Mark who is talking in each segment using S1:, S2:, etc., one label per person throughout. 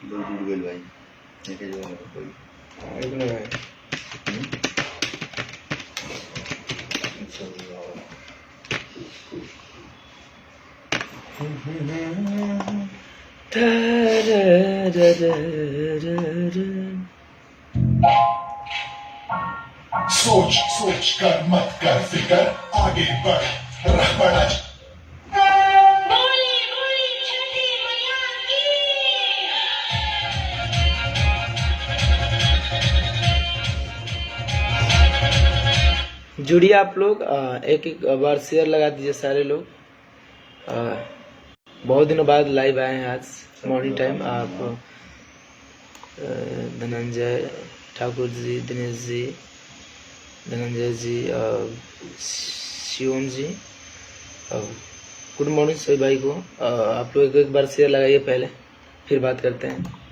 S1: दो जुड़ गए भाई देखे जो कोई
S2: एक नहीं है।
S3: सोच सोच कर मत कर फिकर आगे बढ़ रह बढ़
S2: जुड़िए आप लोग, एक एक बार शेयर लगा दीजिए सारे लोग। बहुत दिनों बाद लाइव आए हैं आज मॉर्निंग टाइम। आप धनंजय ठाकुर जी, दिनेश जी, धनंजय जी, शिवम जी, गुड मॉर्निंग सभी भाई को। आप लोग एक बार शेयर लगाइए पहले, फिर बात करते हैं।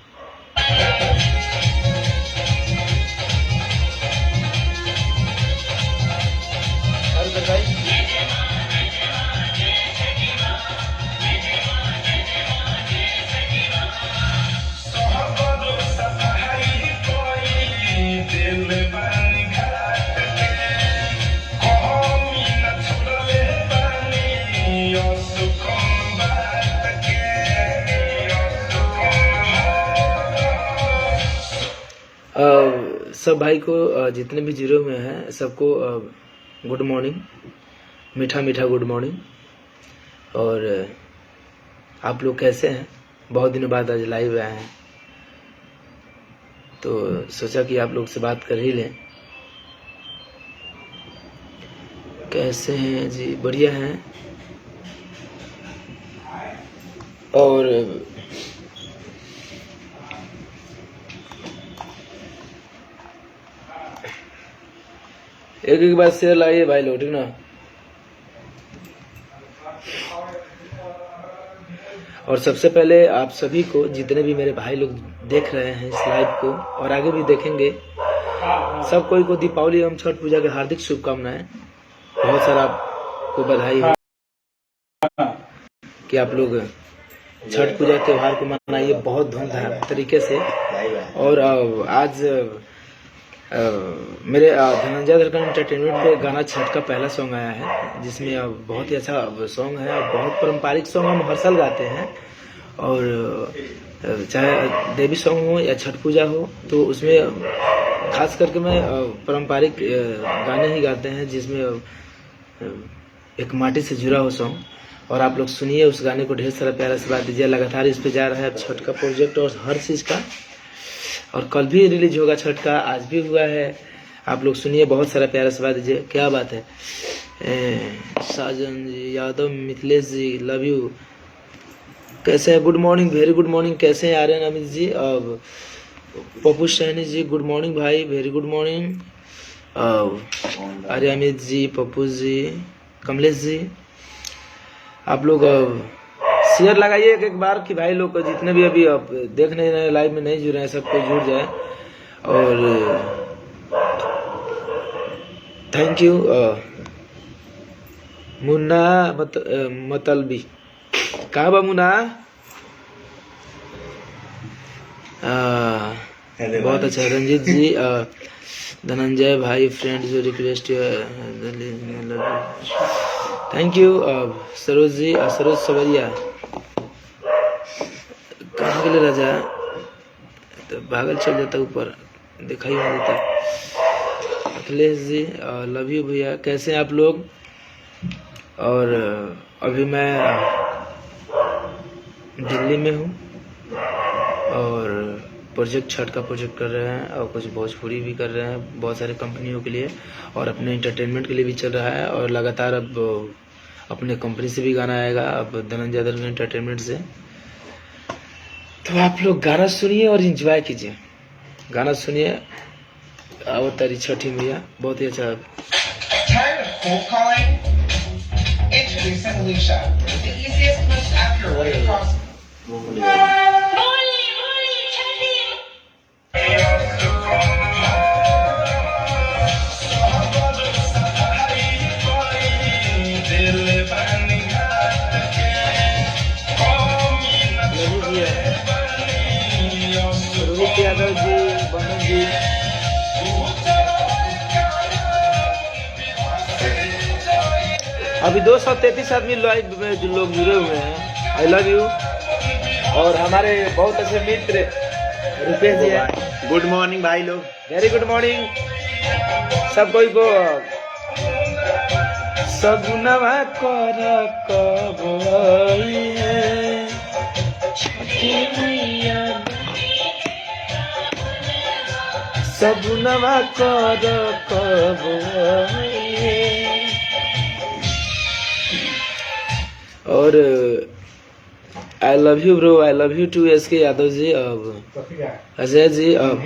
S2: सब भाई को जितने भी जुड़े हुए हैं सबको गुड मॉर्निंग, मीठा मीठा गुड मॉर्निंग। और आप लोग कैसे हैं? बहुत दिनों बाद आज लाइव आए हैं तो सोचा कि आप लोग से बात कर ही लें। कैसे हैं जी? बढ़िया हैं। और एक एक बार शेयर लाइए भाई लोग, ठीक ना। और सबसे पहले आप सभी को, जितने भी मेरे भाई लोग देख रहे हैं इस लाइव को और आगे भी देखेंगे, सब कोई को दीपावली एवं छठ पूजा की हार्दिक शुभकामनाएं। बहुत सारा आपको बधाई हो कि आप लोग छठ पूजा त्योहार को मनाइए बहुत धूमधाम तरीके से। और आज मेरे धनंजय दर्पण एंटरटेनमेंट पे गाना छठ का पहला सॉन्ग आया है, जिसमें बहुत ही अच्छा सॉन्ग है और बहुत पारंपरिक सॉन्ग हम हर साल गाते हैं। और चाहे देवी सॉन्ग हो या छठ पूजा हो तो उसमें खास करके मैं पारंपरिक गाने ही गाते हैं, जिसमें एक माटी से जुड़ा हो सॉन्ग। और आप लोग सुनिए उस गाने को, ढेर सारा प्यारा से बात दीजिए। लगातार इस पे जा रहा है छठ का प्रोजेक्ट और हर चीज़ का, और कल भी रिलीज होगा छठ का, आज भी हुआ है। आप लोग सुनिए, बहुत सारा प्यारा से बात दीजिए। क्या बात है साजन जी, यादव मिथिलेश जी, लव यू। कैसे हैं? Good morning, very good morning. कैसे हैं आर्यन अमित जी? अब पप्पू सैनी जी, गुड मॉर्निंग भाई, वेरी गुड मॉर्निंग। आर्य अमित जी, पप्पू जी, कमलेश जी, आप लोग शेयर लगाइए एक एक बार कि भाई लोग जितने भी अभी आप देख नहीं रहे, लाइव में नहीं जुड़ रहे हैं, सबको जुड़ जाए। और थैंक यू मुन्ना मतलबी। कहाँ बा मुन्ना? बहुत अच्छा। रंजीत जी, धनंजय भाई, फ्रेंड जो request, thank you. Saroj ji, Saroj सवरिया, कहाँ के लिए राजा तो भागल चल जाता ऊपर, दिखाई नहीं देता। अखिलेश जी, लव यू भैया। कैसे हैं आप लोग? और अभी मैं दिल्ली में हूँ और प्रोजेक्ट छठ का प्रोजेक्ट कर रहे हैं और कुछ भोजपुरी भी कर रहे हैं बहुत सारे कंपनियों के लिए, और अपने एंटरटेनमेंट के लिए भी चल रहा है। और लगातार अब अपने कंपनी से भी गाना आएगा, अब धनंजय दर्पण एंटरटेनमेंट से। तो आप लोग गाना सुनिए और एंजॉय कीजिए। गाना सुनिए, अवतारी छठी मैया, बहुत ही अच्छा। यादव जी, बंधन जी, अभी 233 आदमी लाइव में जो लोग जुड़े हुए हैं, आई लव यू। और हमारे बहुत अच्छे मित्र रुपेश जी हैं।
S1: गुड मॉर्निंग भाई लोग।
S2: वेरी गुड मॉर्निंग सब कोई को। सगुनवा कर कबई है, सगुनवा कर कबई है। और I love you bro, I love you too S K Yadav जी। अब अजय जी, अब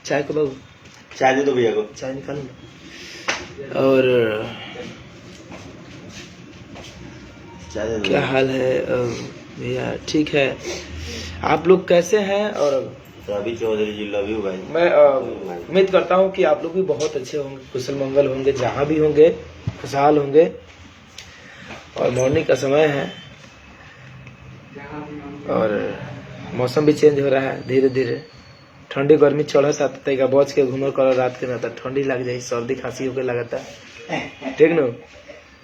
S2: चाय को बाबू,
S1: चाय दे दो भैया को।
S2: चाय निकालो ना। और
S1: चाय दे दो।
S2: क्या हाल है भैया? ठीक है, आप लोग कैसे हैं? और
S1: रवि चौधरी जी, लव यू भाई।
S2: मैं उम्मीद करता हूँ कि आप लोग भी बहुत अच्छे होंगे, कुशल मंगल होंगे, जहाँ भी होंगे खुशहाल होंगे। और मॉर्निंग का समय है और मौसम भी चेंज हो रहा है धीरे धीरे। ठंडी गर्मी चढ़ता तरीका बच के घूमर कर रात के ना तो ठंडी लग जाए, सर्दी खांसी होके लगता है, ठीक न?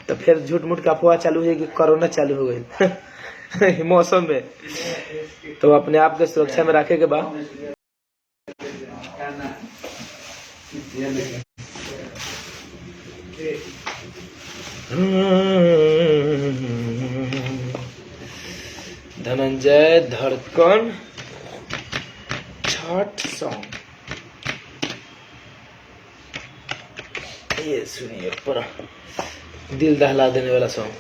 S2: तो फिर झूठ मूठ का अफवाह चालू है कि कोरोना चालू हो गई मौसम में। तो अपने आप के सुरक्षा में रखे के बाद धनंजय धड़कन छठ सॉन्ग, ये सुनिए, पूरा दिल दहला देने वाला सॉन्ग।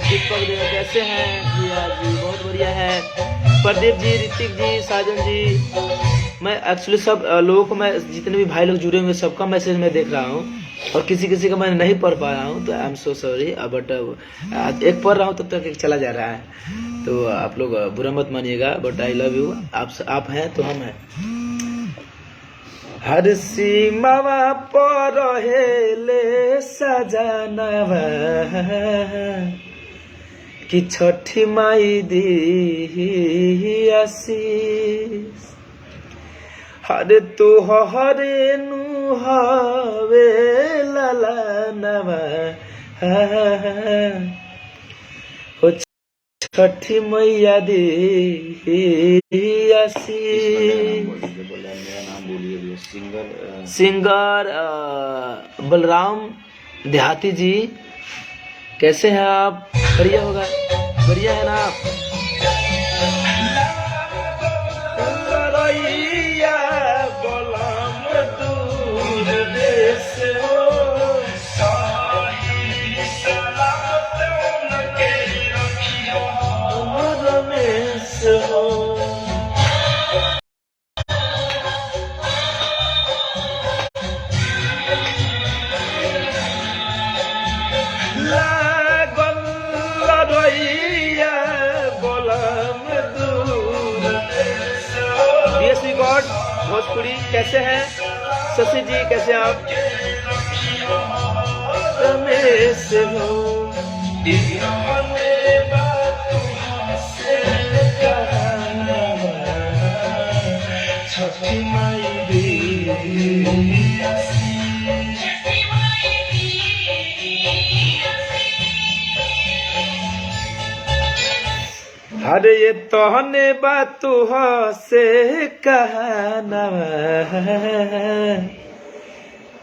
S2: दीपक जी कैसे हैं? भैया जी बहुत बढ़िया है। प्रदीप जी, ऋतिक जी, साजन जी, मैं एक्चुअली सब लोगों को, मैं जितने भी भाई लोग जुड़े हुए सबका मैसेज मैं देख रहा हूँ और किसी का मैं नहीं पढ़ पा रहा हूँ, तो I am so sorry. But एक पढ़ रहा हूँ तब तक एक चला जा रहा है, तो आप लोग बुरा मत मानिएगा। But I love you. आप हैं तो हम हैं। हर सीमावा पर हेले सजनवा कि छठी माई दी आशीष, हरे तो हरे नु हवे ललनवा हो छठी मैया दी आशीष। सिंगर बलराम देहाती जी, कैसे हैं आप? बढ़िया होगा, बढ़िया है ना आप? भोजपुरी कैसे हैं? शशि जी कैसे हैं आप? रमेश हो छठी माई अरे ये तोहने बात से कहना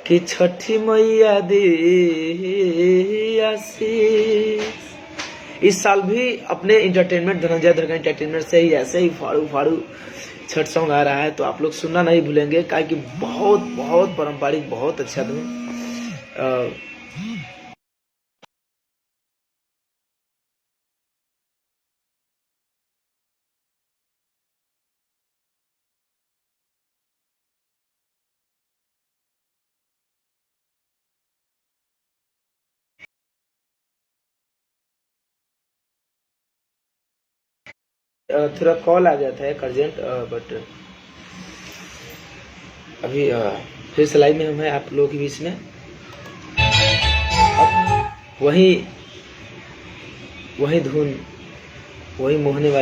S2: कि छठी मैया दी आशीष। इस साल भी अपने इंटरटेनमेंट धनंजय धड़कन एंटरटेनमेंट से ही ऐसे ही फाड़ू फाड़ू छठ सॉन्ग आ रहा है, तो आप लोग सुनना नहीं भूलेंगे, क्या कि बहुत बहुत पारंपरिक, बहुत अच्छा धुन। थोड़ा कॉल आ गया था एक अर्जेंट, बट अभी फिर से लाइव में हम हैं आप लोगों के बीच में। अब वही धुन, वही मोहने वाली